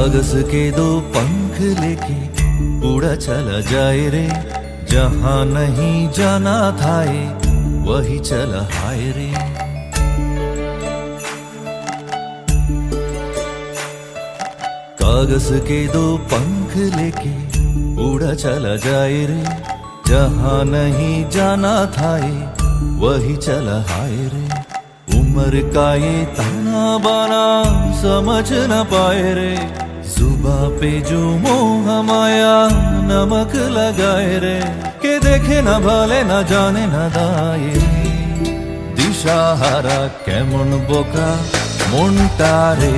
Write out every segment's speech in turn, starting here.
कागज के दो पंख लेके उड़ा चला जाए रे, जहां नहीं जाना था ये वही चला हाय रे। कागज के दो पंख लेके उड़ा चला जाए रे, जहां नहीं जाना था ये वही चला हाय रे। उम्र का ये ताना बाना समझ न पाए रे, जुबा पे जो मोह माया नमक लगाए रे। के देखे न भले न जाने न दाए रे, दिशाहारा केमन बोका मोनटा रे।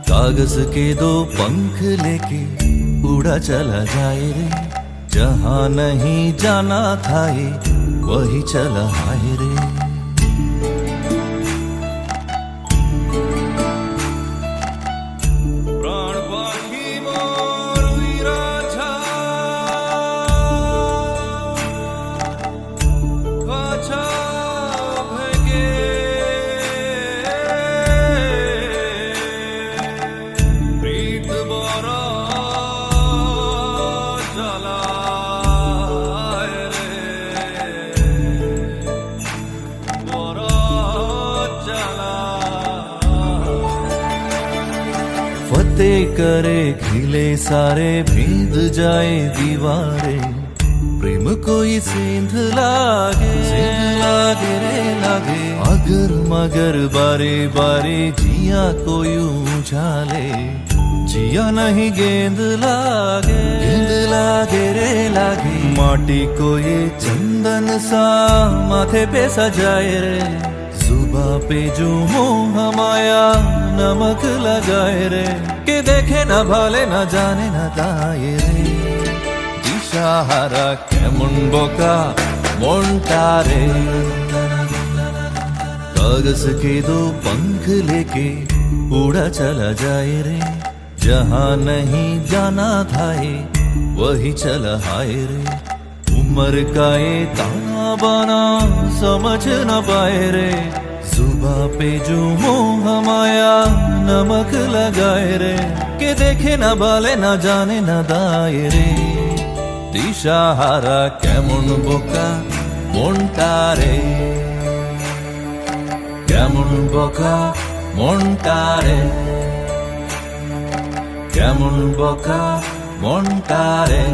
कागज के दो पंख लेके उड़ा चला जाए रे, जहां नहीं जाना था ये वही चला हाय रे। फतेह करे खिले सारे भेद जाए दीवारें, प्रेम कोई सेंध लागे रे लागे। अगर मगर बारे बारे जिया कोई उछाले, जिया नहीं गेंद लागे रे लागे। माटी को ये चंदन सा माथे पे सजाए रे, जुबा पे जो मोह माया नमक लगाए रे। के देखे न भले न जाने न दाए रे, दिशाहारा केमन बोका मोनटा रे। कागज के दो पंख लेके उड़ा चला जाए रे, जहां नहीं जाना था ये वही चला हाय रे। उम्र का ये ताना बाना समझ न पाए रे, जुबा पे जो मोह माया नमक लगाए रे। के देखे न भले न जाने न दाए रे, दिशाहारा केमन बोका मोनटा रे, केमन बोका मोनटा रे, केमन बोका मोनटा रे।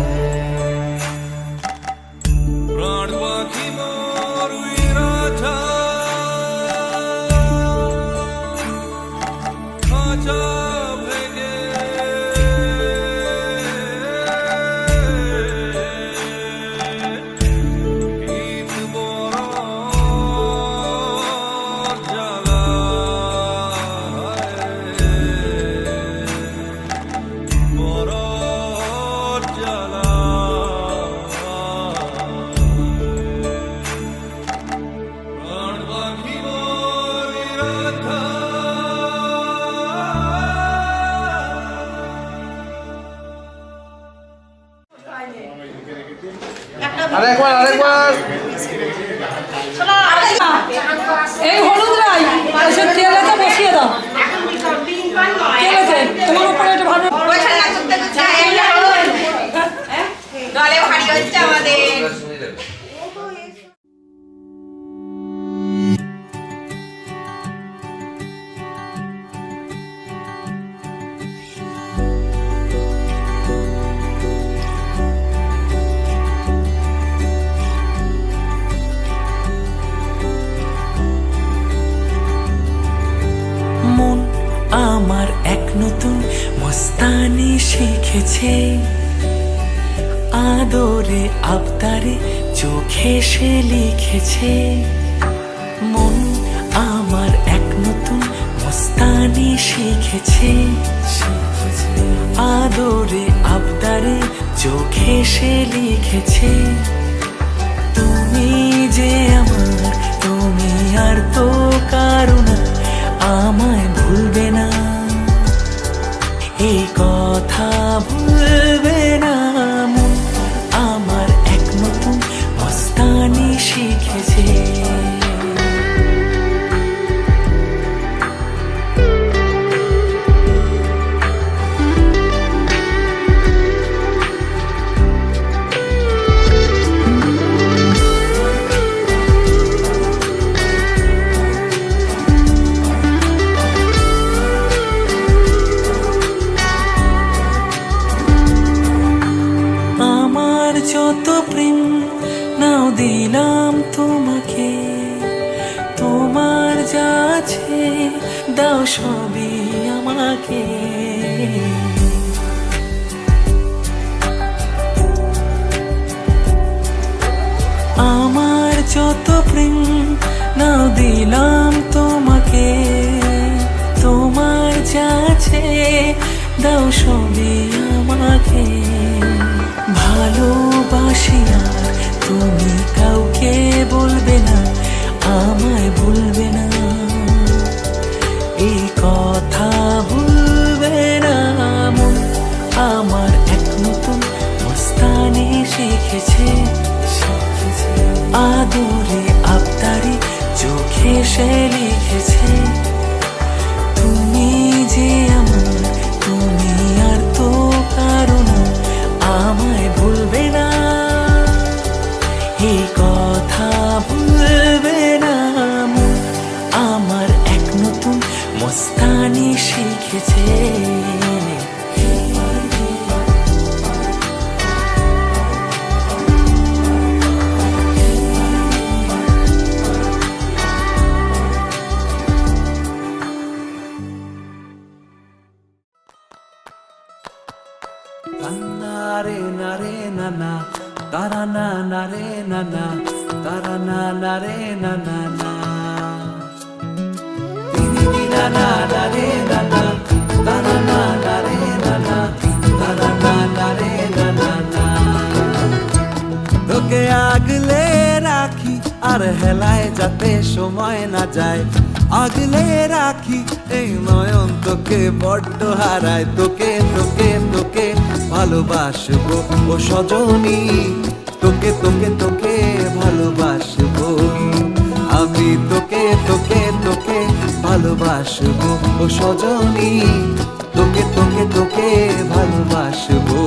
আরেকবার এই হলুদ রাই এসে তেলেতে বসিয়ে দাও। তেলেতে তোমার উপরে এটা ভালো গলে ভারী হচ্ছে আমাদের। আমার এক নতুন মস্তানি শিখেছে, আদরে আবদারে চোখে সে লিখেছে। মন আমার এক নতুন মস্তানি শিখেছে, আদরে আবদারে চোখে সে লিখেছে। তুমি যে আমার, তুমি আর তো কারো না, আমায় ভুলবে না, এই কথা ভুলবে না। মন আমার এক নতুন মস্তানি শিখেছে। আছে দাও সবই আমাকে। আমার যত প্রেম নাও দিলাম তোমাকে, তোমার যা আছে দাও সবই আমাকে। ভালোবাসি আর তুমি কাউকে বলবে না, আমায় ভুলবে না, এই কথা ভুলবে না মন আমার। এক নতুন মস্তানি শিখেছে, আদরে আবদারে চোখে সে লিখেছে, তুমি যে আমার, তুমি আর তো কারো না, আমায় ভুলবে না, এই কথা ভুলবে না মন আমার। এক নতুন মস্তানি শিখেছে। নারে নারে নানা তারা না নারে নানা তারা না নারে নানা না দিদি নানা নারে নানা তারা না নারে নানা তারা না নারে নানা না। তোকে আগলে রাখি আর হেলায় যাতে সময় না যায়, আগলে রাখি এই নয়ন তোকে বড্ড হারায়। তোকে তোকে তোকে ভালোবাসবো ও সজনী, তোকে তোকে তোকে ভালোবাসবো আমি। তোকে তোকে তোকে ভালোবাসবো ও সজনী, তোকে তোকে তোকে ভালোবাসবো।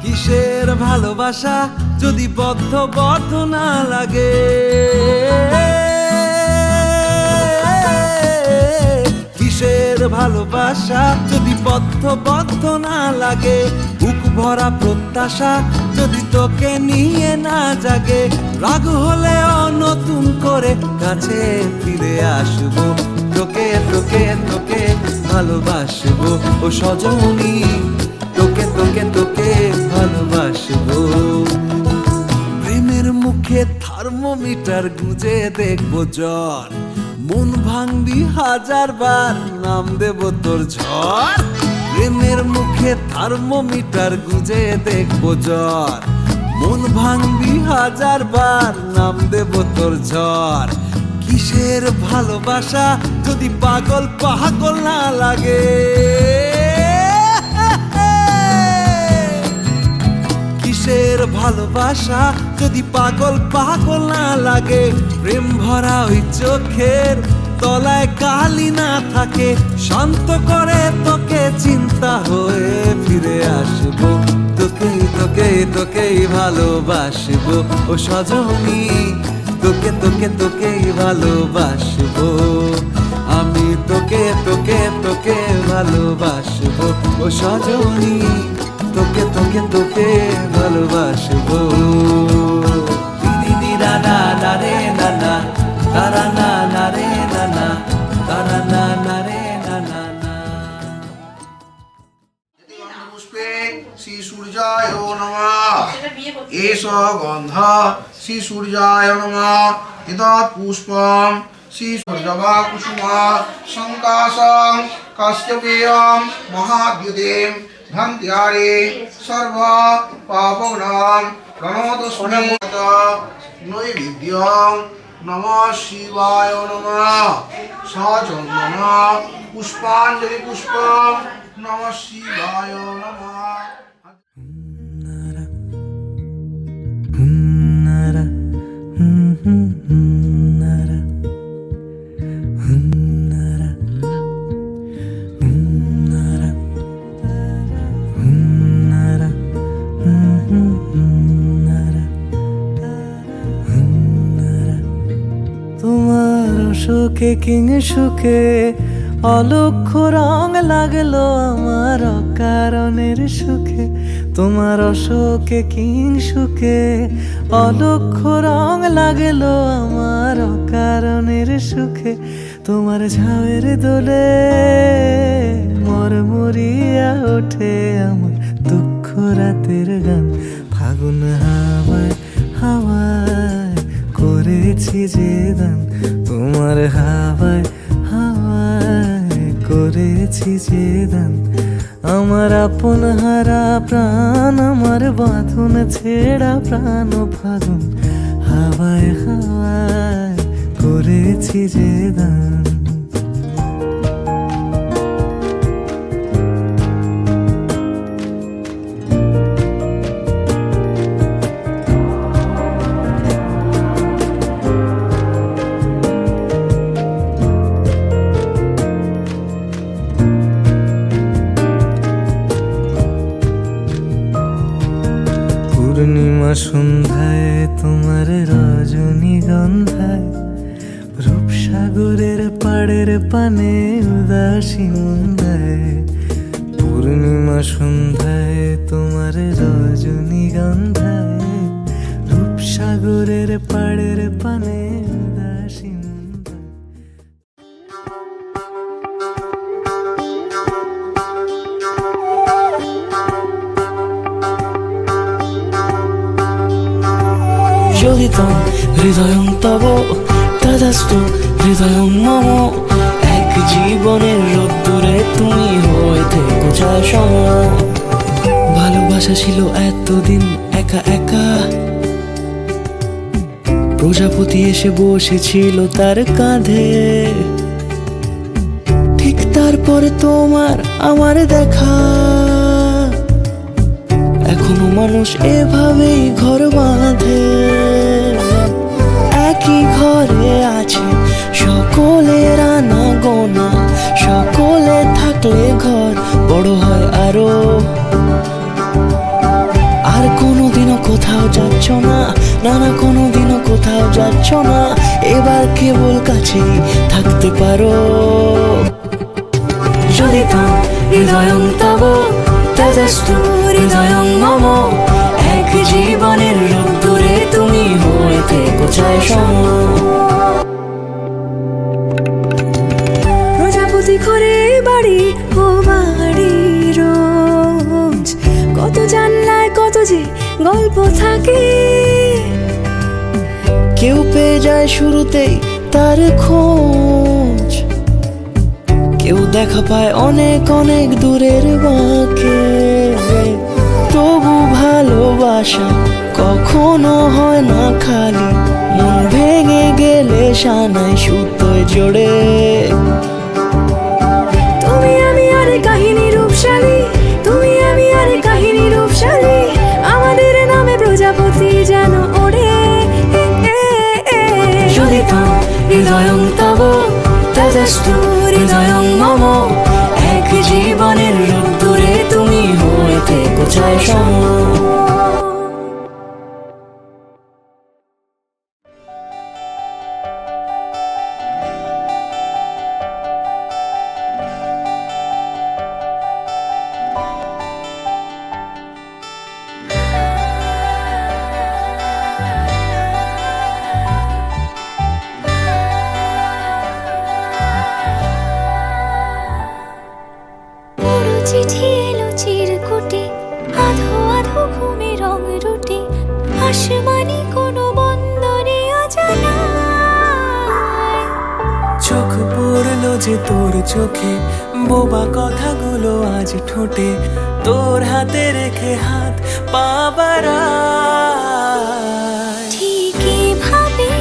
কিসের ভালোবাসা যদি বদ্ধ বদ্ধ না লাগে, কিসের ভালোবাসা যদি বদ্ধ বদ্ধ না লাগে, বুক ভরা প্রত্যাশা যদি তোকে নিয়ে না জাগে, রাগ হলেও নতুন করে কাছে ফিরে আসবো। তোকে তোকে তোকে ভালোবাসবো ও সজনী, তোকে তোকে তোকে ভালোবাসবো। প্রেমের মুখে থার্মোমিটার গুঁজে দেখবো জ্বর, মন ভাঙবি হাজার বার নাম দেব তোর ঝড়। প্রেমের মুখে থার্মোমিটার গুঁজে দেখবো জ্বর, মন ভাঙবি হাজার বার নাম দেব তোর ঝড়। কিসের ভালোবাসা যদি পাগল পাগল না লাগে, কিসের ভালোবাসা যদি পাগল পাগল না লাগে, প্রেম ভরা ওই চোখের তলায় কালি না থাকে, শান্ত করে তোকে চিন্তা হয়ে ফিরে আসবো। তোকে তোকে তোকেই ভালোবাসবো ও সজনী, তোকে তোকে তোকেই ভালোবাসবো আমি। তোকে তোকে তোকে ভালোবাসবো ও সজনী, তোকে তোকে তোকে ভালোবাসবো। দিদি নানা নারে নানা তারা না নারে নানা তারা না নারে নানা না। পুষ্পে শ্রী সূর্যায় নমঃ, এষ গন্ধ শ্রী সূর্যায় নমঃ, এতৎ পুষ্পম শ্রী সূর্যবা কুসুম সংকাশং কাশ্যপেয়ং মহাদ্যুতিম ভ্রান্ত্যারে সর্ব পাপগ্নং প্রণতস্মি নৈবেদ্যং নমঃ শিবায় নমঃ। সচন্দন পুষ্পাঞ্জলি পুষ্পম নমঃ শিবায় নমঃ। তোমার সুখে কিং সুখে অলক্ষ্য রং লাগলো আমার অকারণের সুখে, তোমার অশোকে কিং সুখে। অলক্ষ্য রং লাগলো আমার অকারণের সুখে, তোমার ঝাউয়ের দোলে মরমরিয়া ওঠে আমার দুঃখ রাতের গান। ফাগুন হাওয়ায় হাওয়ায় করেছি যে দান, তোমার হাওয়ায় হাওয়ায় করেছি যে দান। আমার আপন হারা প্রাণ, আমার বাঁধন ছেঁড়া প্রাণ ফাগুন হাওয়ায় হাওয়ায় করেছি যে দান। পূর্ণিমা সন্ধ্যায় তোমার রজনীগন্ধায়, রূপসাগরের পাড়ের পানে উদাসী মন্দায়। পূর্ণিমা সন্ধ্যায় তোমার রজনীগন্ধায়, রূপসাগরের পাড়ের পানে উদাসী মন্দায়। যোগিতং হৃদয়ং তব তদাস্তু হৃদয়ং মম। এক জীবনের রোদ্দুরে তুমি হয়ে থেকো চায় সম। ভালোবাসা ছিল এতদিন একা একা, প্রজাপতি এসে বসেছিল তার কাঁধে। ঠিক তারপরে তোমার আমার দেখা, এখনো মানুষ এভাবেই ঘর বাঁধে। একই ঘরে আছে সকলের আনা গোনা, সকলে থাকলে ঘর বড় হয় আরো। আর কোনোদিনও কোথাও যাচ্ছ না, না না কোনোদিনও কোথাও যাচ্ছ না, এবার কেবল কাছেই থাকতে পারো। যদি তো হৃদয়ং তব তদাস্তু হৃদয়ং মম। এক জীবনের রোদ্দুরে তুমি হয়ে থেকো চায় সম। প্রজাপতি ঘরে বাড়ি ও বাড়ি রোজ, কত জানলায় কত যে গল্প থাকে। কেউ পেয়ে যায় শুরুতেই তার খোঁজ, কেউ দেখা পায় অনেক অনেক দূরের বাঁকে। তবু ভালোবাসা কখনো হয় না খালি, মন ভেঙে গেলে সানায় সুতোয় জোড়ে। তুমি আমি আর কাহিনী রূপশালী, তুমি আমি আর কাহিনী রূপশালী, আমাদের নামে প্রজাপতি যেন ওড়ে। যদি তো হৃদয়ং তব তদাস্তু হৃদয়ং মম। এক জীবনের রোদ্দুরে তুমি হয়ে থেকো চায় সম। চিঠি এলো চিরকুটে, আধো আধো ঘুমে রং রুটে, আসমানি কোনো বন্দরে অজানায়। চোখ পড়লো যে তোর চোখে, বোবা কথাগুলো আজ ঠোঁটে, তোর হাতে রেখে হাত পা বাড়ায়। ঠিক এভাবে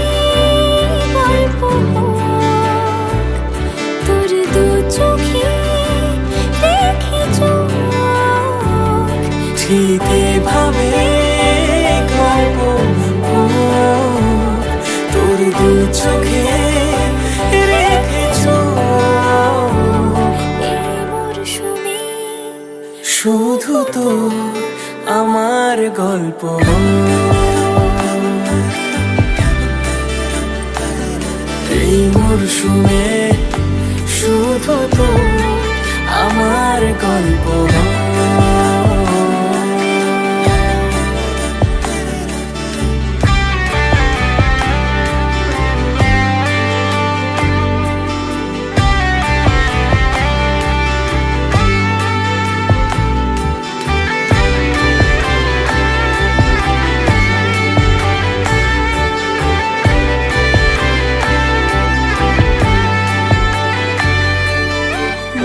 গল্প হোক, তোর দু চোখে রেখে চোখ। ঠিক এভাবে গল্প হোক, তোর দু চোখে রেখে চোখ। এই মরশুমে শুধু তো আমার গল্প এই মরশুমে শুধু তো আমার গল্প।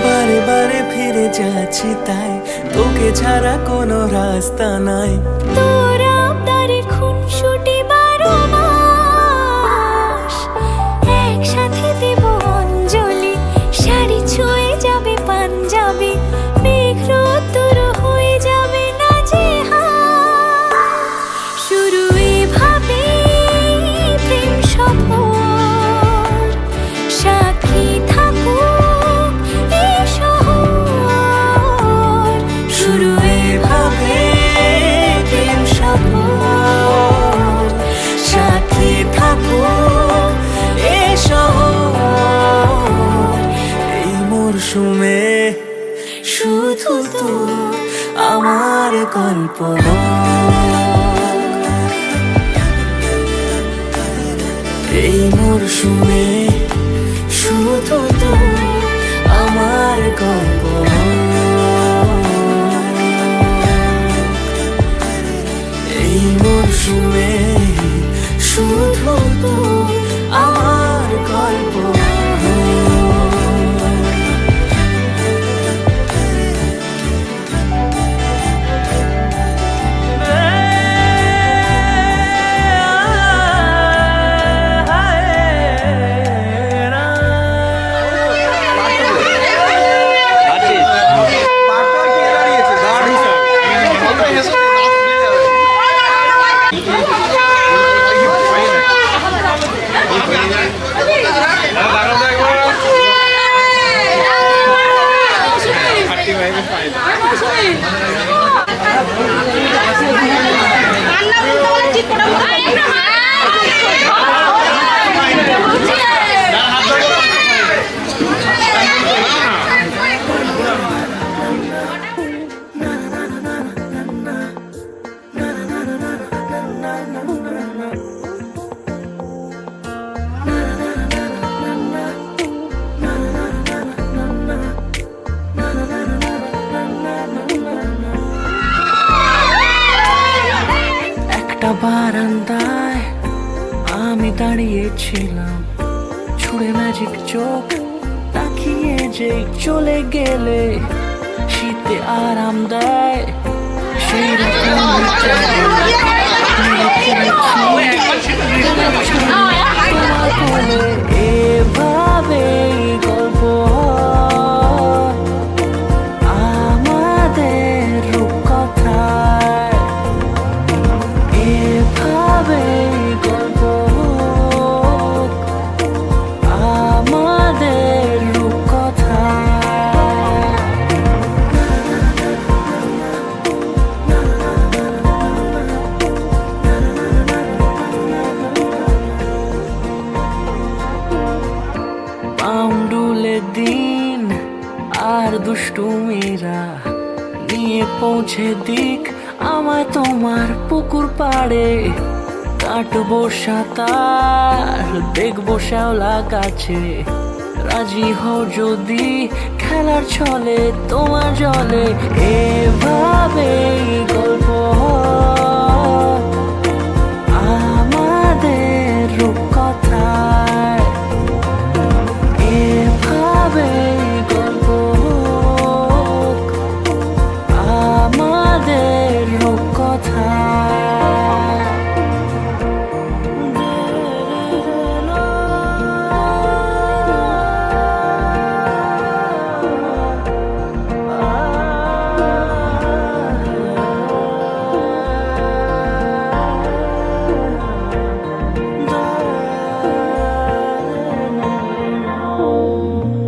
বারে বারে ফিরে যাচ্ছি তাই, তোকে ছাড়া কোনো রাস্তা নাই। তোরা তারে খুনসুটি 12 মাস একসাথে দেব অঞ্জলি, শাড়ি ছুঁয়ে যাবে পাঞ্জাবি, মেঘ তোর হয়ে যাবে না যে শুরু এভাবে প্রেম সফর, সাক্ষী থাকুক এই শহর। শুরু এভাবে প্রেম সফর, সাথী থাকুক এ শহর। এই মরশুমে শুধু তো আমার গল্প। এই মরশুমে শুধু তো আমার গল্প। এই মরশুমে শুধু তো আমার গল্প। একটা বারান্দায় আমি দাঁড়িয়েছিলাম, ছুঁড়ে ম্যাজিক চোখ তাকিয়ে যে চলে গেলে শীতে আরাম দেয় সেই রকম এভাবে গল্প আমাদের রূপকথায়, এভাবে গল্প আমাদের রূপকথায়। পাউন্ডুলে দিন আর দুষ্টুমিরা নিয়ে পৌঁছে দিক আমায় তোমার পুকুর পাড়ে। কাটবো সাঁতার, দেখবো শ্যাওলা গাছে, রাজি হও যদি খেলার ছলে তোমার জলে। এভাবে গল্প আমাদের রূপকথায়, এভাবে গল্প আমাদের রূপকথায়।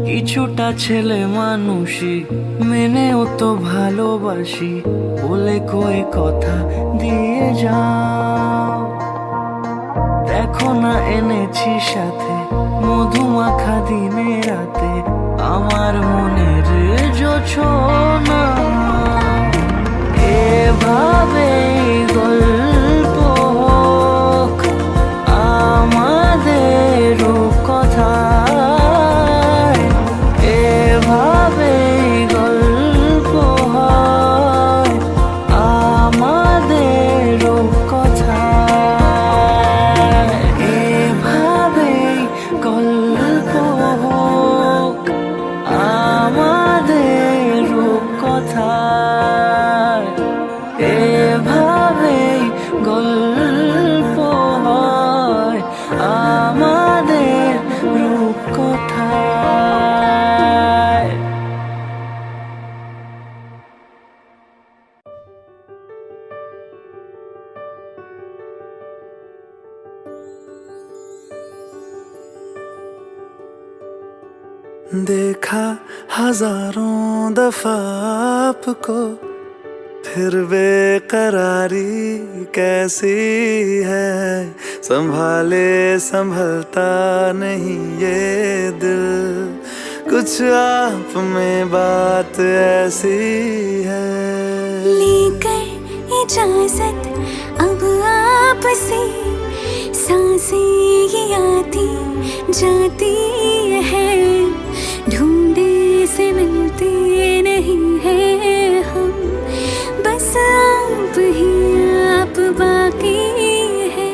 কিছুটা ছেলে মানুষই মেনেও তো ভালোবাসি, বলে কয়ে কথা দিয়ে যাও। দেখো না এনেছি সাথে মধুমাখা দিনে রাতে আমার মনের জোছনা এভাবে গল্প হোক আমাদের কথায়, এভাবে গল্প হয় আমাদের কথায়, এভাবে গল্প হোক আমাদের কথায়, এভাবে গল্প হয় আমাদের রূপকথায়। देखा हजारों दफा आपको, फिर बेकरारी कैसी है, संभाले संभलता नहीं ये दिल, कुछ आप में बात ऐसी है। लेकर इजाजत अब आपसे सांसें ये आती जाती है, ढूंढे से मिलते नहीं हैं हम, बस आप ही आप बाकी है।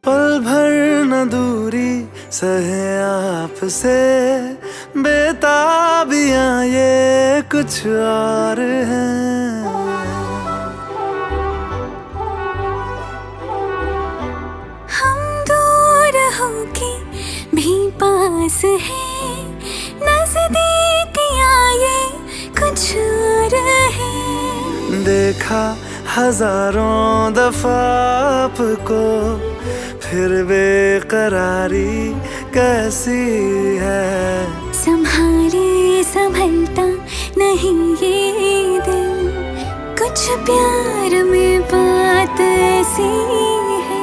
पल भर न दूरी सहे आपसे, बेताबियां ये कुछ और हैं। हम दूर होके भी पास हैं, नजदीकियां ये कुछ और है। देखा हजारों दफा आपको, फिर बेकरारी कैसी है, संभाले संभलता नहीं ये दिल, कुछ प्यार में बात ऐसी है।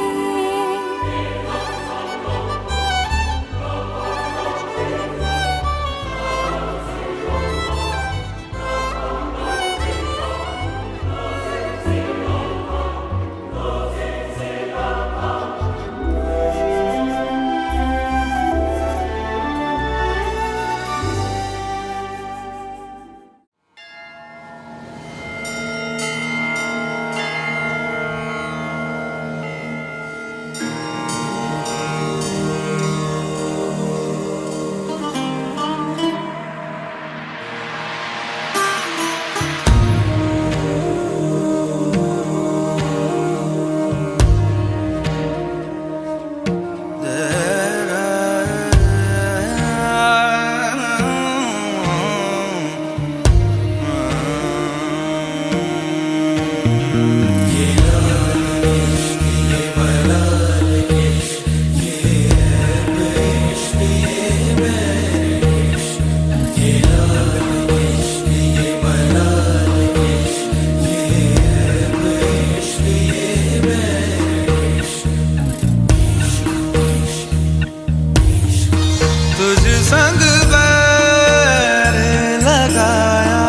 संग बैर लगाया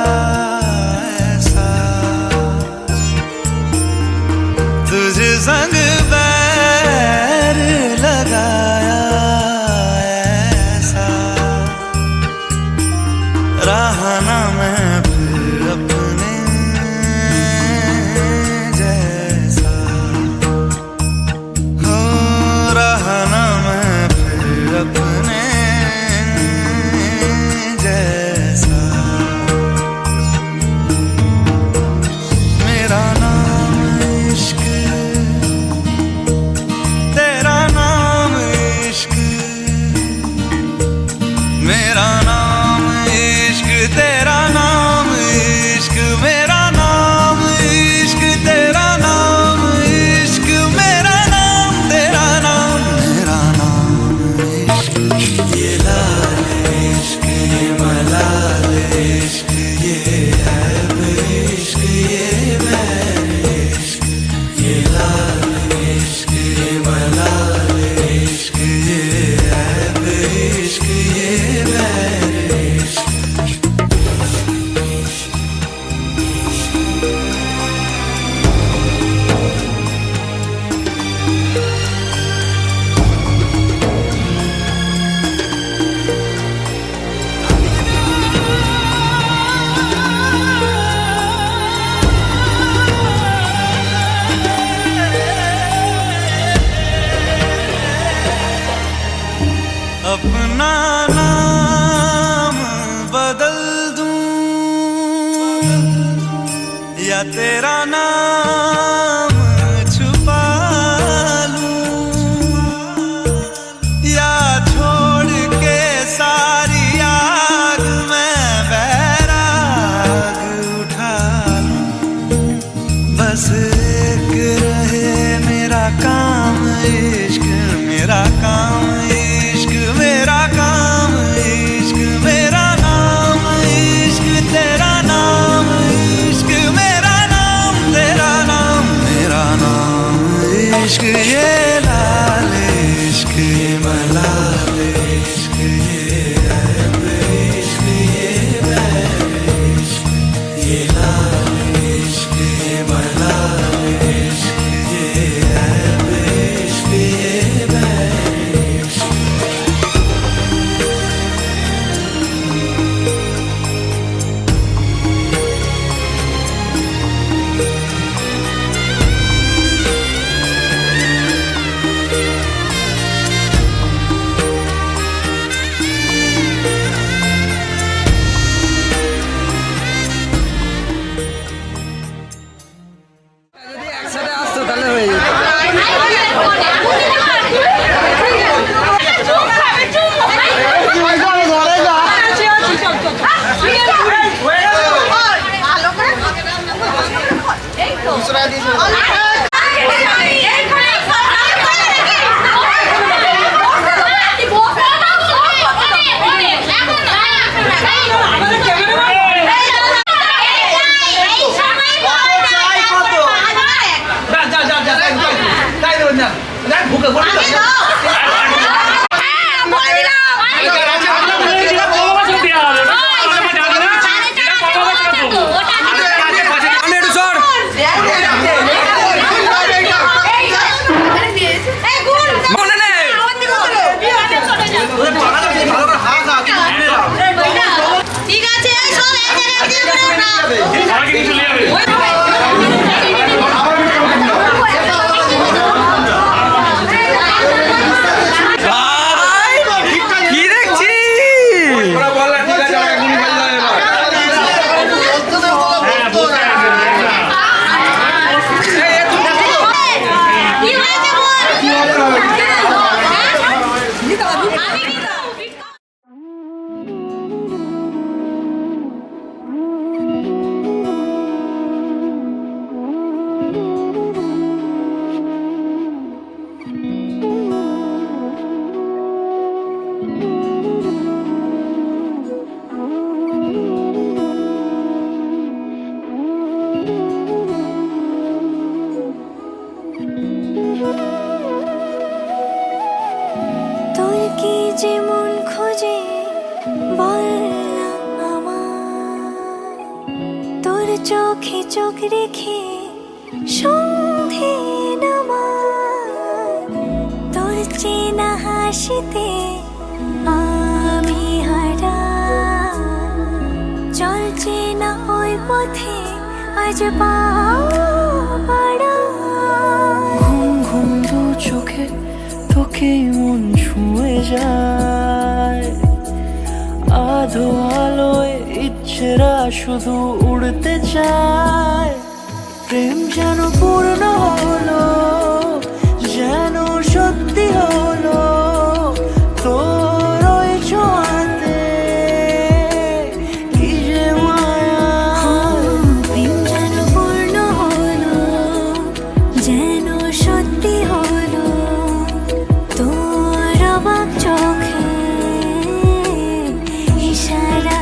ऐसा, तुझ संग बैर लगाया ऐसा, रहा ना मैं फिर अपने जैसा, हो रहा ना मैं फिर अपने ये लाल अपना नाम बदल दूं या तेरा नाम छुपा लूं या छोड़ के सारी आग मैं बैराग उठा लूं बस एक रहे मेरा काम इश्क मेरा काम इश्क मेरा काम इश्क मेरा नाम इश्क तेरा नाम इश्क मेरा नाम तेरा नाम मेरा नाम इश्क ये लाल इश्क ये मलाल इश्क ये ऐब इश्क ये बैर इश्क ये लाल इश्क ये मलाल इश्क ये ऐब इश्क ये बैर इश्क ঠিক আছে সব এক জায়গায় দিয়ে দাও না কি হয়েছে তোর কি যে মন খোঁজে বল না আমার তোর চোখে চোখ রেখে সন্ধে নামার তোর চেনা হাসিতে আমি হারা চল চেনা ওই পথে আজ পাড়া ঘুম ঘুম দু চোখে তোকে মন ছুঁয়ে যায় আধো আলোয় ইচ্ছেরা শুধু উড়তে চায় প্রেম যেন পূর্ণ হলো যেন সত্যি হলো তোর ওই ছোঁয়াতে কি যে মায়া প্রেম যেন পূর্ণ হলো যেন সত্যি হলো তোর অবাক চোখে ইশারা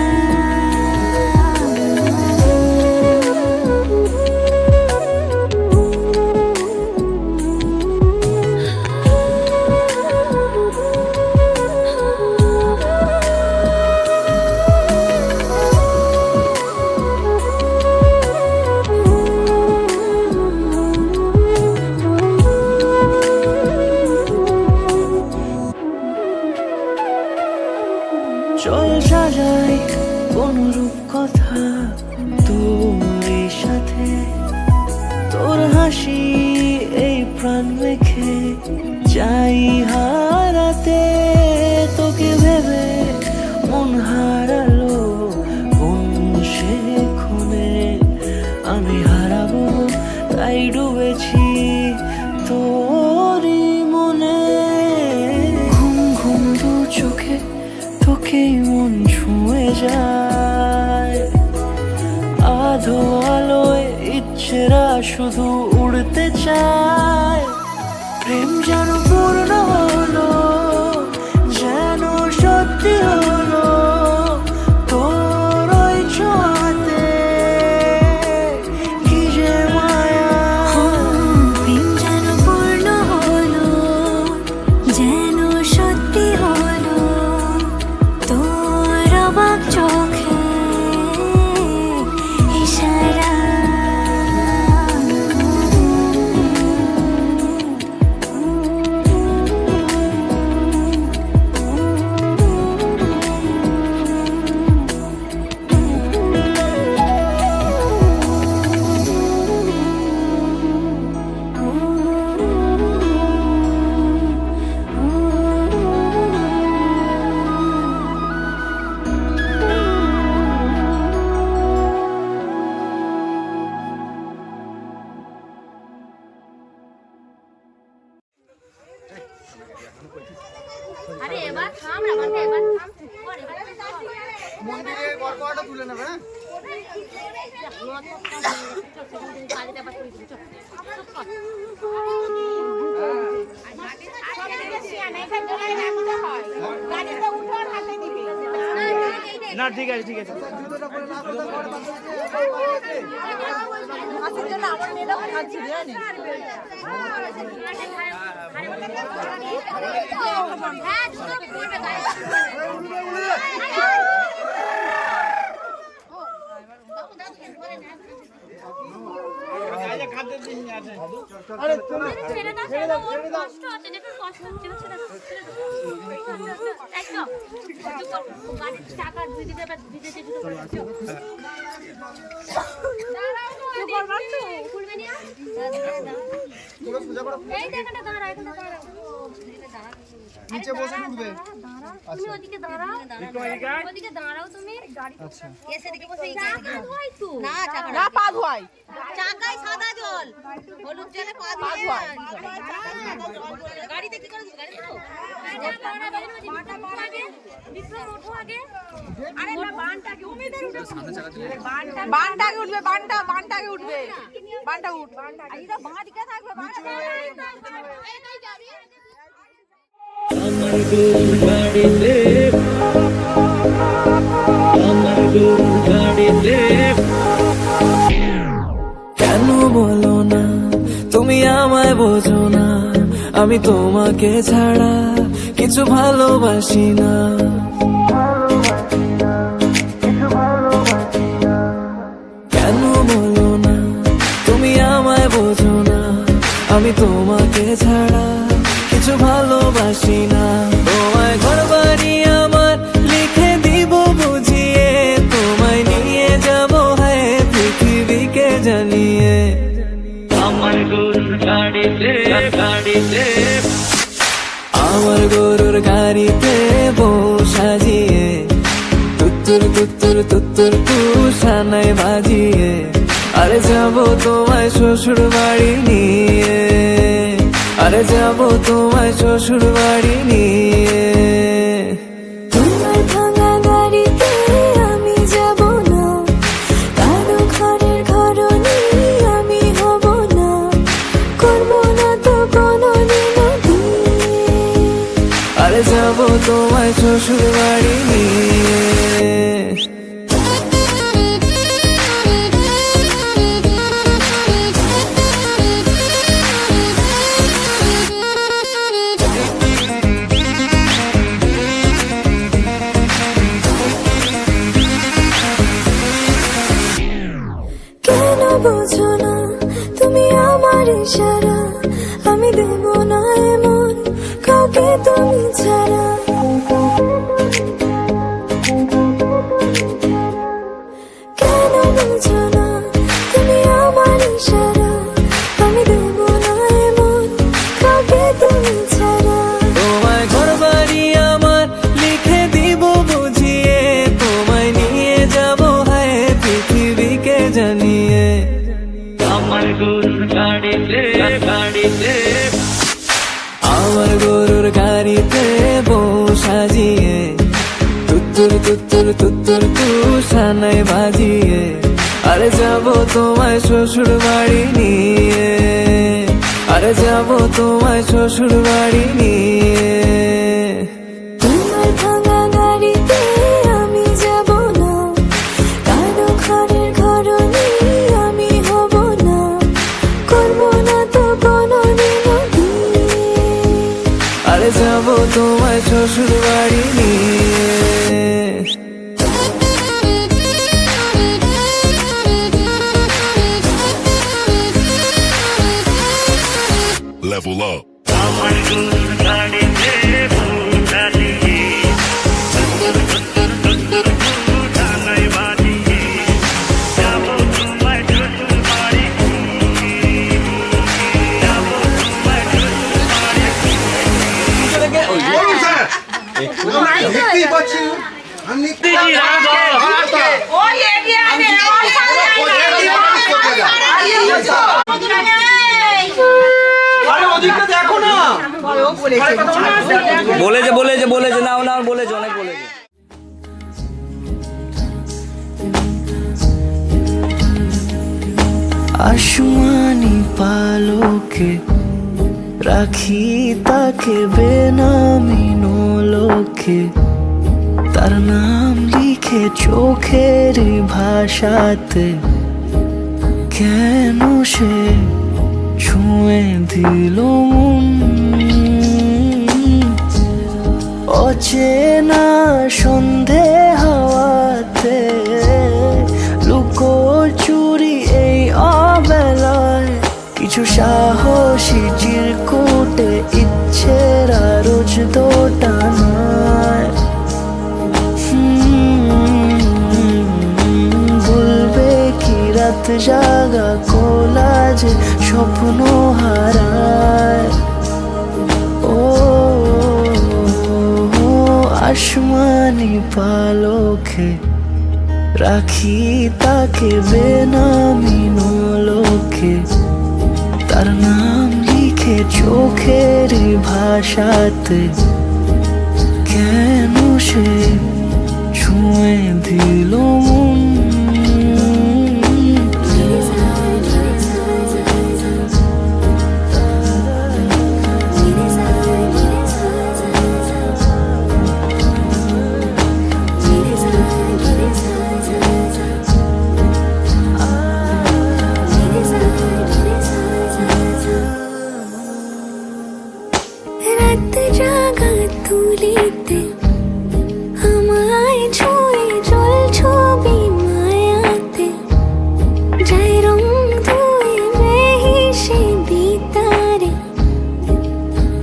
চল সাজাই কোন রূপ কথা তোর সাথে তোর হাসি এই প্রাণ রেখে চাই হারাতে তোকে তোকেই মন ছুঁয়ে যায়। আধো আলোয় ইচ্ছেরা শুধু উড়তে চায়। প্রেম যেন পূর্ণ হলো, যেন সত্যি হলো তোর ওই ছোঁয়াতে, কি যে মায়া। প্রেম যেন পূর্ণ হলো, যেন সত্যি হলো তোর অবাক চোখে ইশারা। আরে এবার থাম না, মানে এবার থাম। মন্দিরে গড়পড়াটা তুলে নেবে। কালিতে আবার করে দিবি, চল। না ঠিক আছে ঠিক আছে। হ্যাঁ, দুটো করবে গায়ে। ছেড়ে দাও, ছেড়ে দাও, ওর কষ্ট হচ্ছে, যেটা কষ্ট হচ্ছে, ছেড়ে দাও, ছেড়ে দাও। একদম। গাড়ির টাকা দিতে দেবে, দিতে দিতে দিতে। দাঁড়াও তো, খুলবে না? এই দেখাটা দাঁড়া, এখানে দাঁড়াও। নিচে বসে উঠবে। তুমি ওদিকে দাঁড়াও, ওদিকে দাঁড়াও তুমি। আচ্ছা এসে দিকে বসে চাকা ধোয়াই তো না, চাকা না, পা ধোয়াই। চাকায় সাদা জল, হলুদ জলে পা ধোয়াই। গাড়িতে কি করে গাড়ি তো আগে বিপ্লব ওঠো আগে। আরে না, বানটাকে উঠবে, বানটাকে উঠবে, বানটাকে উঠবে, বানটা উঠ, এটা বাঁ দিকে থাকবে, বানটা আমার গরুর গাড়িতে, আমার গরুর গাড়িতে। কেন বলো না তুমি আমায় বোঝো না, আমি তোমাকে ছাড়া কিছু ভালোবাসি না। কেন বলো না তুমি আমায় বোঝো না, আমি তোমাকে ছাড়া কিছু ভালোবাসি না। তোমায় ঘর বাড়ি আমার লিখে দিব বুঝিয়ে, তোমায় নিয়ে যাবো হ্যাঁ পৃথিবীকে জানিয়ে। আমার গরুর গাড়িতে, গাড়িতে, আমার গরুর গাড়িতে বউ সাজিয়ে, তুত্তুর তুত্তুর তুত্তুর তুষানায় বাজিয়ে, আরে যাবো তোমায় শ্বশুর বাড়ি নিয়ে, আরে যাবো তোমায় শ্বশুর বাড়ি নিয়ে। তোমার ভাঙা গাড়িতে আমি যাব না, কারো ঘরের ঘরনি আমি হব না, করব না তো কোনোদিনও বিয়ে। আরে যাবো তোমায় শ্বশুর বাড়ি নিয়ে। কেন বোঝো না তুমি আমার ইশারা, আমি দেব না এমন কাউকে তুমি ছাড়া। কেন বোঝো না তুমি আমার ইশারা, আমি দেব না এমন কাউকে তুমি ছাড়া। তোমায় ঘর বাড়ি আমার লিখে দিব বুঝিয়ে, তোমায় নিয়ে যাবো হ্যাঁ পৃথিবীকে জানিয়ে। আমার গরুর গাড়িতে, গাড়িতে, আমার গরুর গাড়িতে বউ সাজিয়ে, তুত্তুর তুত্তুর তুত্তুর তু সানাই বাজিয়ে আরে যাবো তোমায় শ্বশুর বাড়ি নিয়ে, আরে যাবো তোমায় শ্বশুর বাড়ি নিয়ে। তোমার ভাঙা গাড়িতে আমি যাব না, কারো ঘরের ঘরনি আমি হব না, করব না তো কোনোদিনও বিয়ে। আরে যাবো তোমায় শ্বশুর বাড়ি নিয়ে। Level up. বলেছে নাও নাও বলেছে অনেক বলেছে। আসমানি পালকে রাখি তাকে বেনামি নোলকে, তার নাম লিখে চোখের ভাষাতে, কেন সে ছুঁয়ে দিল মন। অচেনা সন্ধে হাওয়াতে লুকো চুরি এই অবেলায়, কিছু সাহসী চিরকুটে ইচ্ছেরা রোজ দোটানায়। বলবে কি রাত জাগা কোলাজে স্বপ্ন হারায়। ও আসমানি পালকে রাখি তাকে বেনামি নোলকে, তার নাম লিখে চোখের ভাষাতে, কেন সে ছুঁয়ে দিল মন। রাত জাগা তুলিতে আমায় ছুঁয়ে জল ছবি মায়াতে, যাই রং ধুয়ে বেহিসে বিতারে,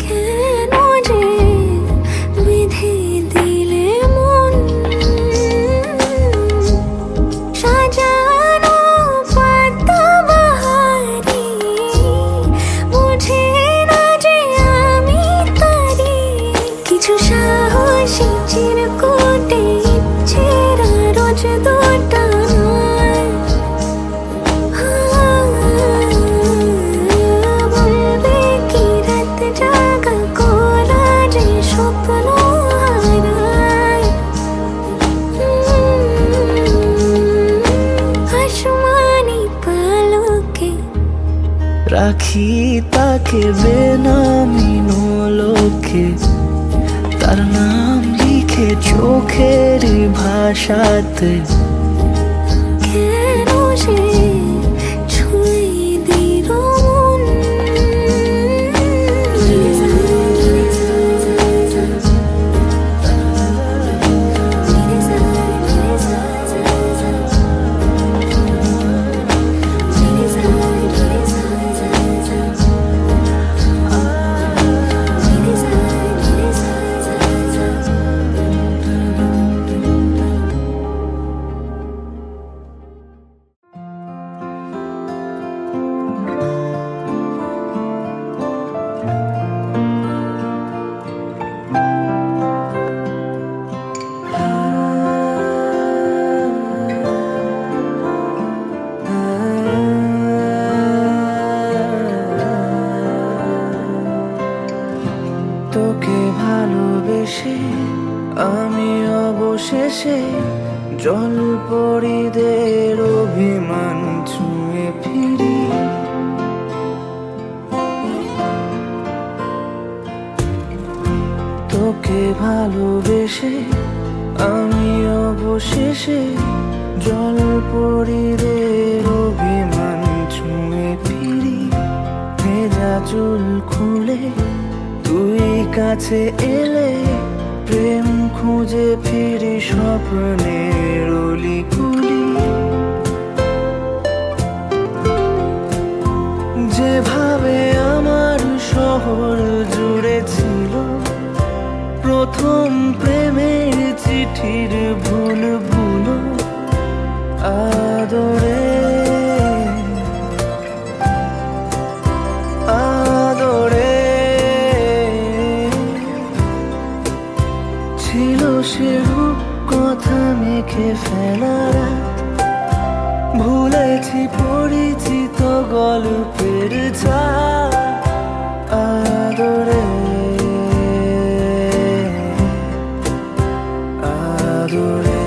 কেন যে বেঁধে দিলে মন। সাজানো পাতা বাহারি বুঝে না যে আমি তারি, কিছু সাহসী চিরকুটে ইচ্ছেরা রোজ দোটানায়। বলবে কি রাত জাগা কোলাজে স্বপ্ন হারায়। আসমানি পালকে রাখি তাকে বেনামি নোলকে, তার নাম লিখে চোখের ভাষাতে, কেন সে ছুঁয়ে দিল মন। অবশেষে জলপরীদের অভিমান ছুঁয়ে ফিরি। তোকে ভালোবেসে আমি অবশেষে জলপরীদের অভিমান ছুঁয়ে ফিরি। ভেজা চুল খুলে তুই কাছে এলে প্রেম খুঁজে ফিরি স্বপ্নের অলিগুলি। যেভাবে আমার শহর জুড়ে ছিল প্রথম প্রেমের চিঠির ভুল ভুলো আদরে আদরে ছিল সে রূপ কথা মেখে ফেলা রাত। ভুলেছি পরিচিত গল্পের ছাপ আদরে আদরে।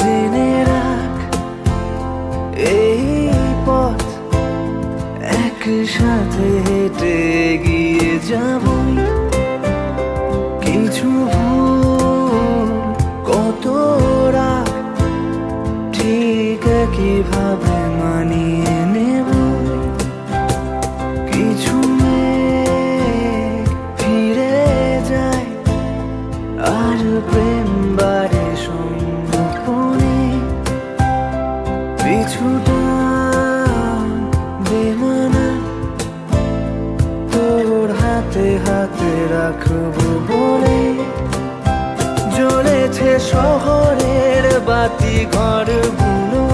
জেনে রাখ এই পথ একসাথে হেঁটে গিয়ে যাবই। কিছু ভুল কত রাগ ঠিক কিভাবে মানিয়ে নেব। কিছু মেঘ ফিরে যায় আর প্রেম বাড়ে সম্মুখনে। পিছুটা বেমানা তোর হাতে হাতে রাখবো বলে জ্বলেছে শহরের বাতি ঘরগুলো।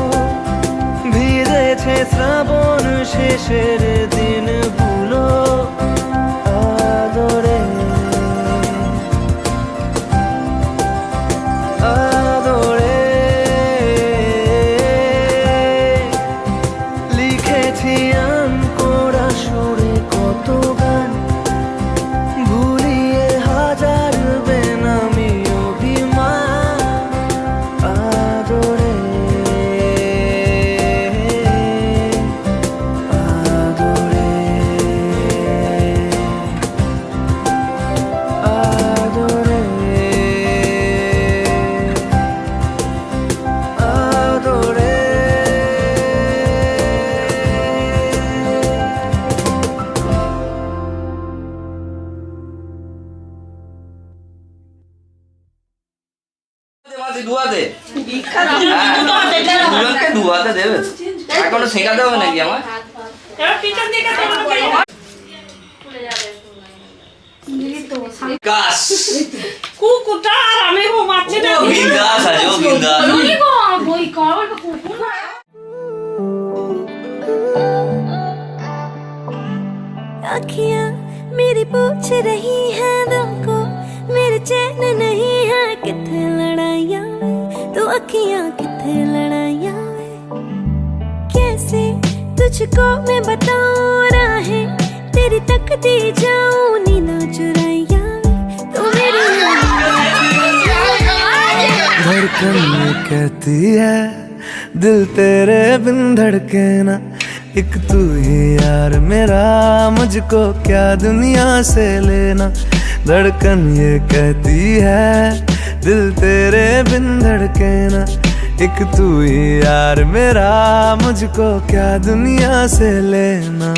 ভিজেছে শ্রাবণ শেষের দিনগুলো আদরে আদরে। লিখেছি আনকোরা সুরে কত গান ভুলিয়ে হাজার বেনামি অভিমান আদরে আদরে আদরে আদরে। মাসি দুয়াতে দুজনকে দুয়াতে দেবে এখনো শেখাতে হবে নাকি আমার? কাশ কুকুরটা আর আমি ঘুমাচ্ছি না। ও বিন্দাস আছে ও বিন্দাস। अखियाँ मेरी पूछ रही हैं दिल को मेरे चैन नहीं है किथे लड़ाइयाँ वे तो अखियाँ किथे लड़ाइयाँ वे कैसे तुझको मैं बताऊँ राहें तेरी तकती जाऊँ नींदा चुराइयाँ वे तो मेरी धड़कन ये कहती है दिल तेरे बिन धड़के ना। एक तू ही यार मेरा मुझको क्या दुनिया से लेना। धड़कन ये कहती है दिल तेरे बिन धड़के ना। एक तू ही यार मेरा मुझको क्या दुनिया से लेना।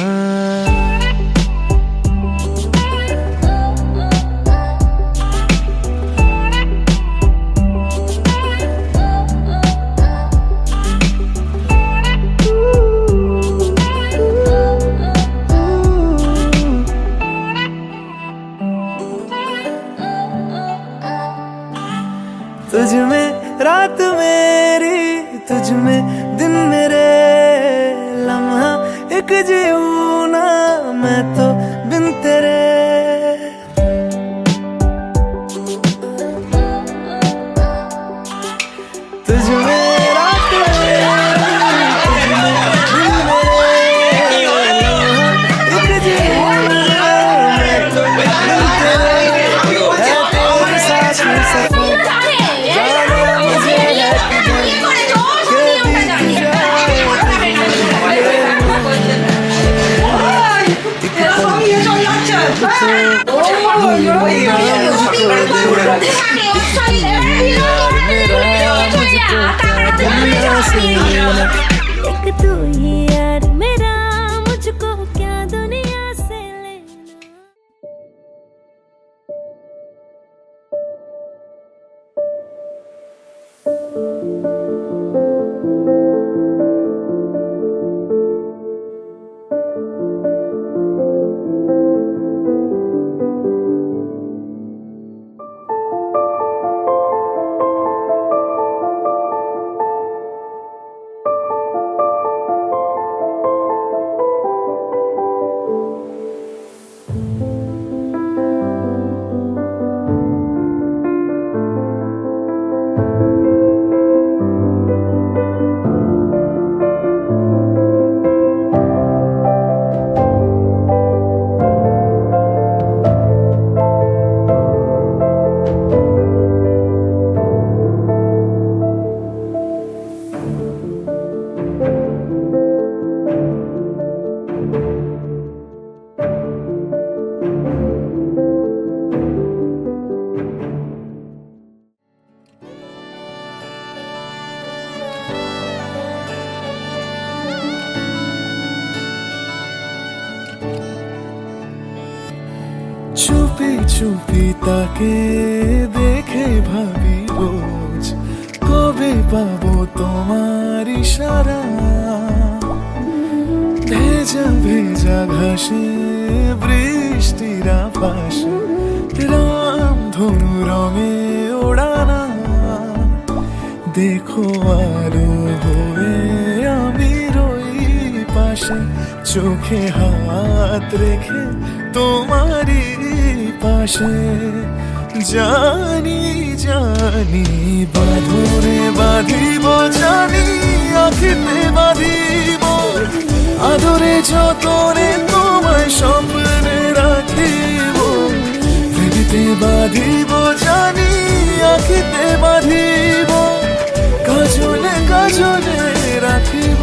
तुझ में रात मेरी तुझ में दिन मेरे एक जीऊं ना मैं तो बिन तेरे। तुझ में रात एक जीऊं ना मैं तो बिन तेरे। है तेरे साथ सफर जाना मुझे है किधर के बीत जाए। एक तू ही यार मेरा, मुझको क्या दुनिया से लेना। চুপি চুপি তাকে দেখে ভাবি রোজ, কবে পাবো তোমার ইশারা। ভেজা ভেজা ঘাসে বৃষ্টির আভাসে রাম ধনু রঙে ওড়ানা। দেখো আলো হয়ে আমি রই পাশে, চোখে হাত রেখে তোমারই পাশে। জানি জানি বাঁধনে বাঁধিব, জানি আখিতে বাঁধিব, আদরে যতনে তোমায় স্বপ্নে রাখিব। হৃদিতে বাঁধিব, জানি আখিতে বাঁধিব, কাজলে কাজলে রাখিব।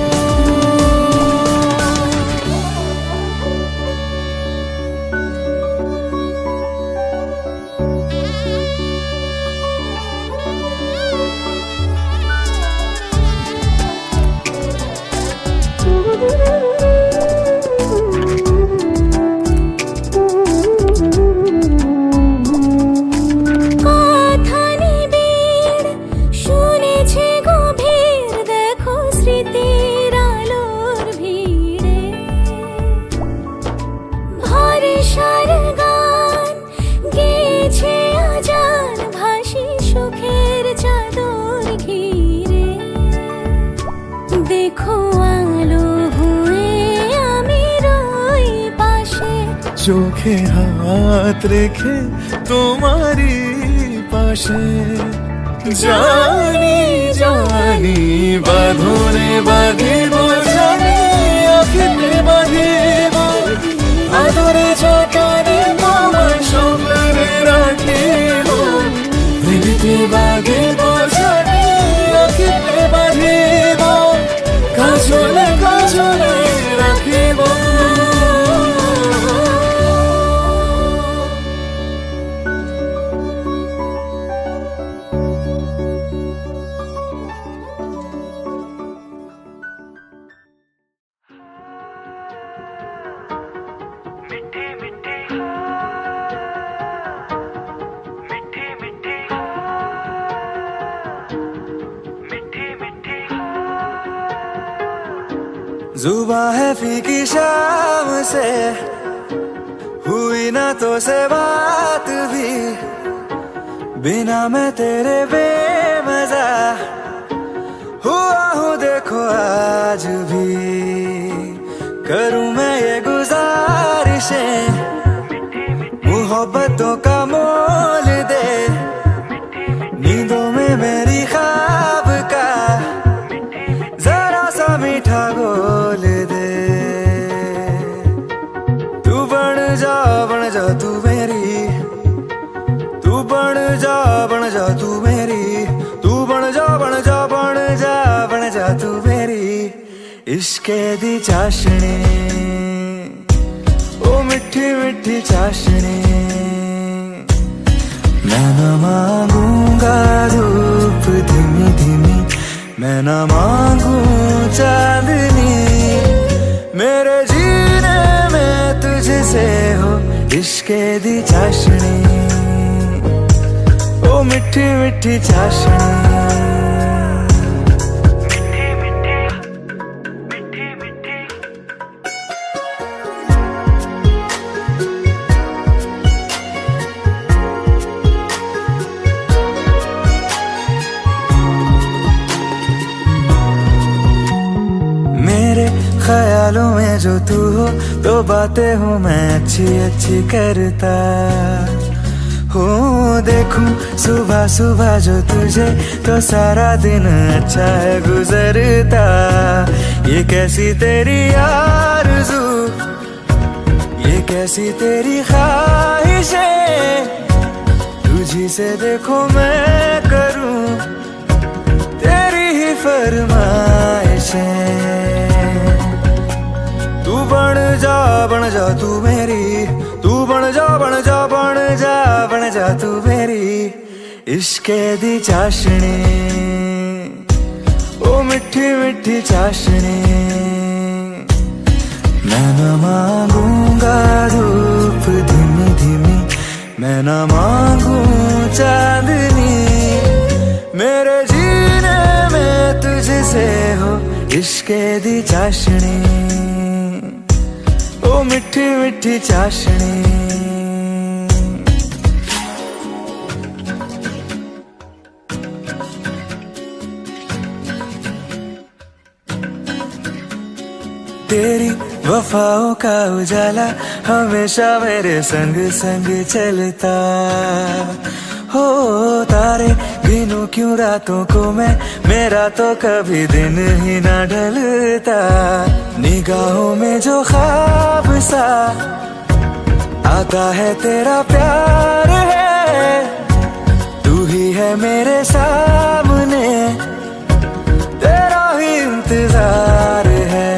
চোখে হাত রেখে তোমারই পাশে। জানি জানি বাঁধনে বাঁধিব, জানি আখিতে বাঁধিব, আদরে যতনে তোমায় স্বপ্নে রাখিব। হৃদিতে বাঁধিব, জানি আখিতে বাঁধিব, কাজলে কাজলে রাখিব। जुबां है फीकी शाम से, हुई ना तो से बात भी, बिना मैं तेरे बेमजा हुआ हूँ देखो आज भी। करूं मैं ये गुजारिशें, मोहब्बतों का मोल दे, नींदों में मेरी ख्वाब का जरा सा मीठा बोल दे। तू बन जा तू मेरी, तू बन जा तू मेरी, तू बन जा तू मेरी इश्के दी चाशनी, ओ मिठी मिठी चाशनी। मैं न मांगूंगा धूप धीमी धीमी, मैं न मांगू चांदनी, मेरे जीने में तुझसे हो इश्के दी चाशनी, ओ मिठी मिठी चाशनी। ख्यालों में जो तू हो तो बातें हूँ मैं अच्छी अच्छी करता हूँ। देखूं सुबह सुबह जो तुझे तो सारा दिन अच्छा है गुजरता। ये कैसी तेरी आरज़ू, ये कैसी तेरी ख्वाहिशें, तुझी से देखो मैं करूं तेरी ही फरमाइशें। तू बन जा तू मेरी, तू बन जा तू मेरी इश्के दी चाशनी, ओ मिठी मिठी चाशनी। मैं न मांगूंगा धूप धीमी धीमी, मैं न मांगू चांदनी, मेरे जीने में तुझसे हो इश्के दी चाशनी, ओ मिठी मिठी चाशनी। तेरी वफाओं का उजाला हमेशा मेरे संग संग चलता हो। तारे गिनूं क्यों रातों को मैं, मेरा तो कभी दिन ही ना ढलता। निगाहों में जो ख्वाब सा आता है तेरा प्यार है, तू ही है मेरे सामने, तेरा ही इंतजार है।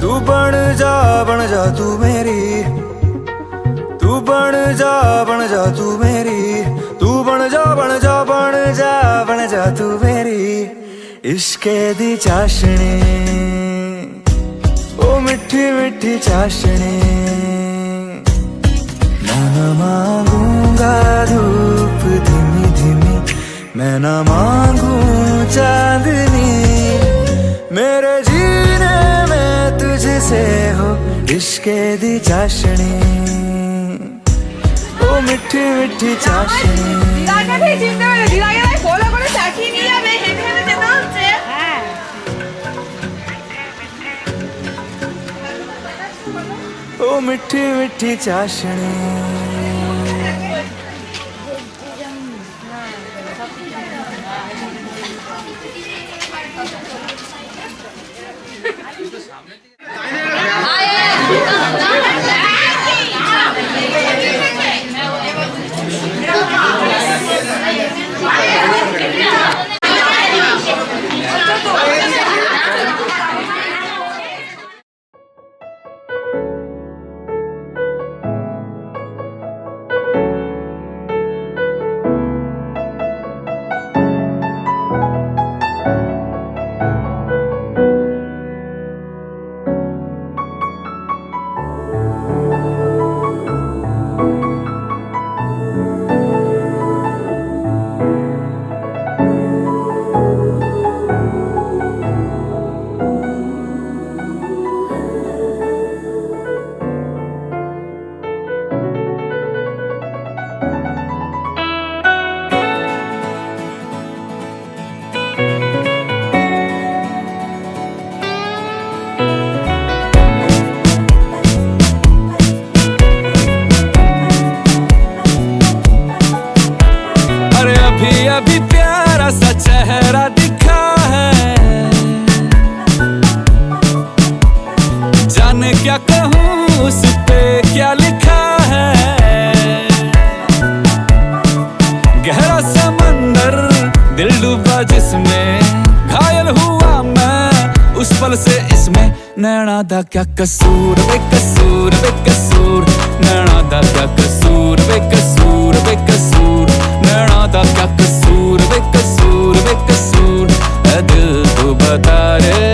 तू बन जा तू मेरी, तू बन जा तू मेरी, तू बन जा तू मेरी इश्के दी चाशनी, ओ मिठी मिठी चाशनी। मैं न मांगूंगा धूप धीमी धीमी, मैं न मांगू चांदनी, मेरे जीने में तुझसे हो इश्के दी चाशनी, ओ मिठी मिठी चाशनी। ओ मिठी मिठी चाशनी। उस पल से इसमें नैना दा क्या कसूर, बेकसूर बेकसूर, नैना दा क्या कसूर, बेकसूर बेकसूर, नैना दा क्या कसूर, बेकसूर बेकसूर, ऐ दिल तू बता रे,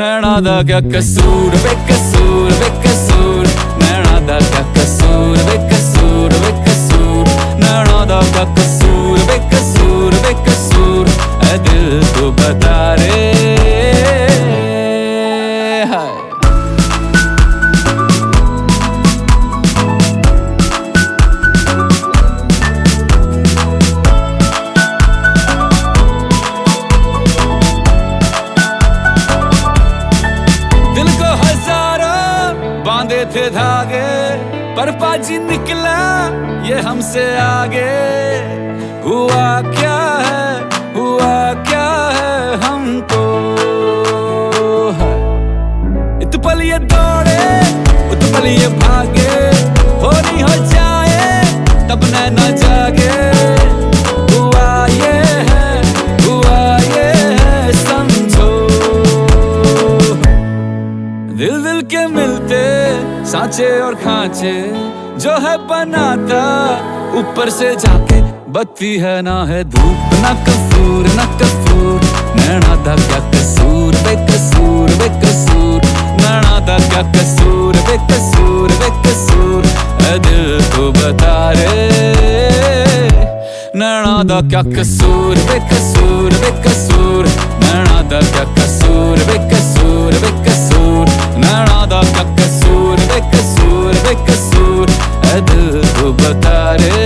नैना दा क्या कसूर, बेकसूर बेकसूर, नैना दा क्या कसूर, बेकसूर बेकसूर, नैना दा क्या कसूर, बेकसूर बेकसूर, ऐ दिल तू बता रे, हाय। दिल को हजारों बांधे थे धागे, पर पाजी निकला ये हमसे आगे, हुआ क्या है, हुआ क्या है हमको, इत पल ये दौड़े उत पल ये भागे, होनी हो जाए तब नैना जागे, हुआ ये है, हुआ ये है समझो, दिल दिल के मिलते सांचे और खांचे, जो है बनाता ऊपर से जाके, बत्ती है ना है धूप ना कसूर ना कसूर, नैना दा क्या कसूर, बेकसूर बेकसूर, नैना दा क्या कसूर, बेकसूर बेकसूर, ऐ दिल तू बता रे, नैना दा क्या कसूर, बेकसूर बेकसूर, नैना दा क्या कसूर, बेकसूर बेकसूर, नैना दा क्या कसूर, बेकसूर बेकसूर, ऐ दिल तू बता रे,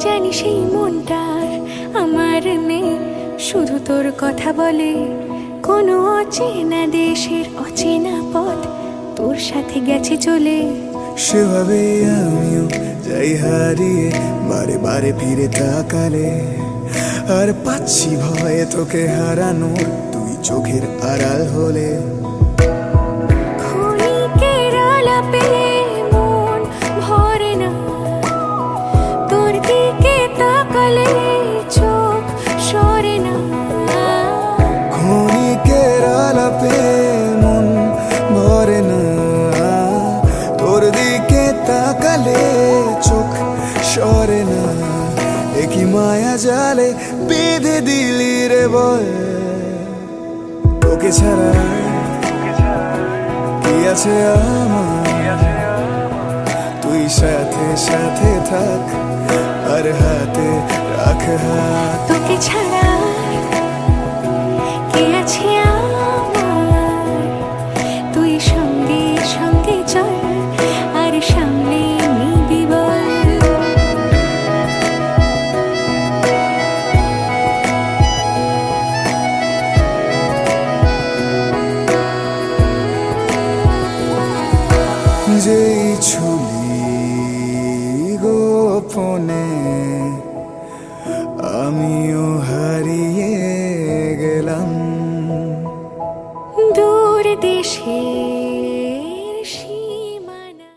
জানি সেই মনটার আমার নেই, শুধু তোর কথা বলে, কোনো অচেনা দেশের অচেনা পথ তোর সাথে গেছে চলে, সেভাবে আমিও যাই হারিয়ে বারে বারে ফিরে তাকালে, আর পাচ্ছি ভয়ে তোকে হারানোর, তুই চোখের আড়াল হলে, ক্ষণিকের আলাপে মন ভরে না, তোর দিকে তাকালে চোখ সরে না, ক্ষণিকের আলাপে মন ভরে না, তোর দিকে তাকালে চোখ সরে না, একই মায়া জালে বেঁধে দিলি রে বল, তোকে ছাড়া কি আছে আমার, তুই সাথে সাথে থাক আর হাতে রাখ হাত, তোকে ছাড়া কে আছে আমার, তুই সঙ্গে সঙ্গে চল আর সামনে নিবি বল, যেই ছুলি গোপনে আমিও হারিয়ে গেলাম, দূর দেশের সীমানা।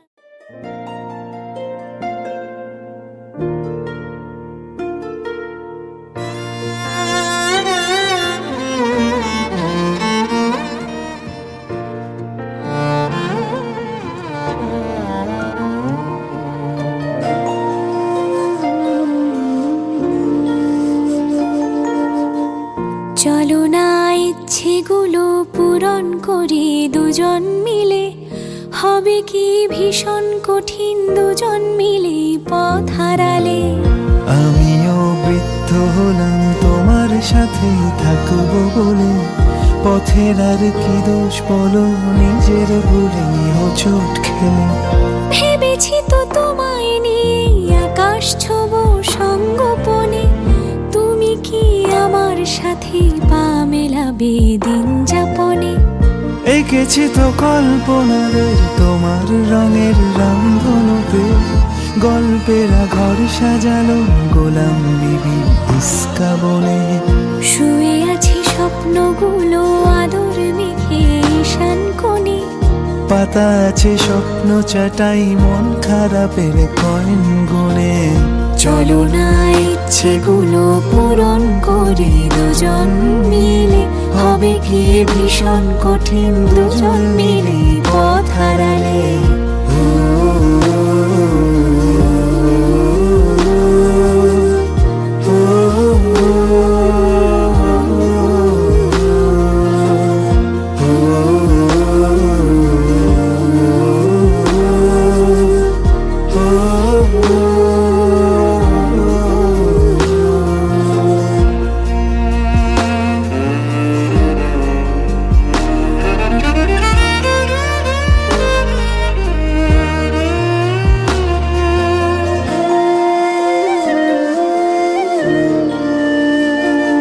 চলো না ইচ্ছেগুলো পূরণ করি দুজন মিলে, হবে কি ভীষণ কঠিন দুজন মিলে পথ হারালে, আমিও বৃদ্ধ হলাম তোমার সাথে থাকবো বলে, পথের আর কি দোষ বলো, নিজের ভুলে হোঁচট খেলে, ভেবেছি তো তোমায় নিয়ে আকাশ ছোবো সঙ্গোপনে, তুমি কি আমার সাথে পা মেলাবে হবে দিন যাপনে। এঁকেছি তো কল্পনাদের তোমার রঙের রামধনুতে, গল্পেরা ঘর সাজালো গোলাম বিবি ইস্কা বনে। শুয়ে আছি স্বপ্নগুলো আদর মেখে ঈশান কোণে। পাতা আছে স্বপ্ন চাটাই মন খারাপের কয়েন গুনে। চলো না ইচ্ছেগুলো পূরণ করি দুজন মিলে, হবে কি ভীষণ কঠিন দুজন মিলে পথ হারালে।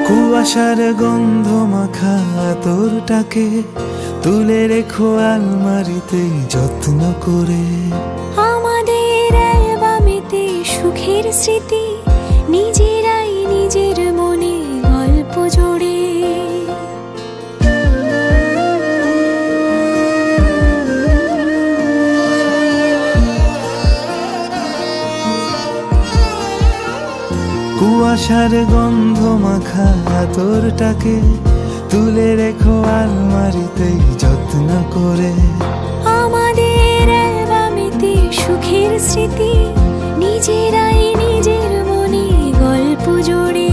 কুয়াশার গন্ধ মাখা তোরটাকে তুলে রেখো আলমারিতে যত্ন করে। আমাদের অ্যালবামেতে সুখের স্মৃতি, নিজেরাই নিজের মনে গল্প জোড়ে। কুয়াশার গন্ধ মাখা তোরটাকে তুলে রেখো আলমারিতে যত্ন করে। আমাদের অ্যালবামেতে সুখের স্মৃতি, নিজেরাই নিজের মনে গল্প জোড়ে।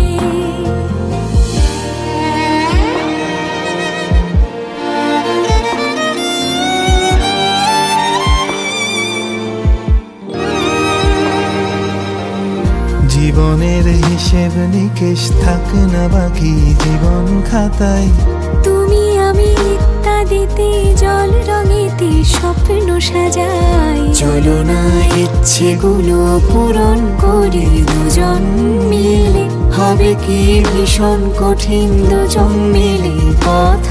জীবনের হিসেব নিকেশ থাকে না বাকি জীবন খাতায়। তুমি আমি ইত্যাদিতে জল রঙেতে স্বপ্ন সাজাই। চলো না ইচ্ছেগুলো পূরণ করি দুজন মিলে, হবে কি ভীষণ কঠিন দুজন মিলে পথ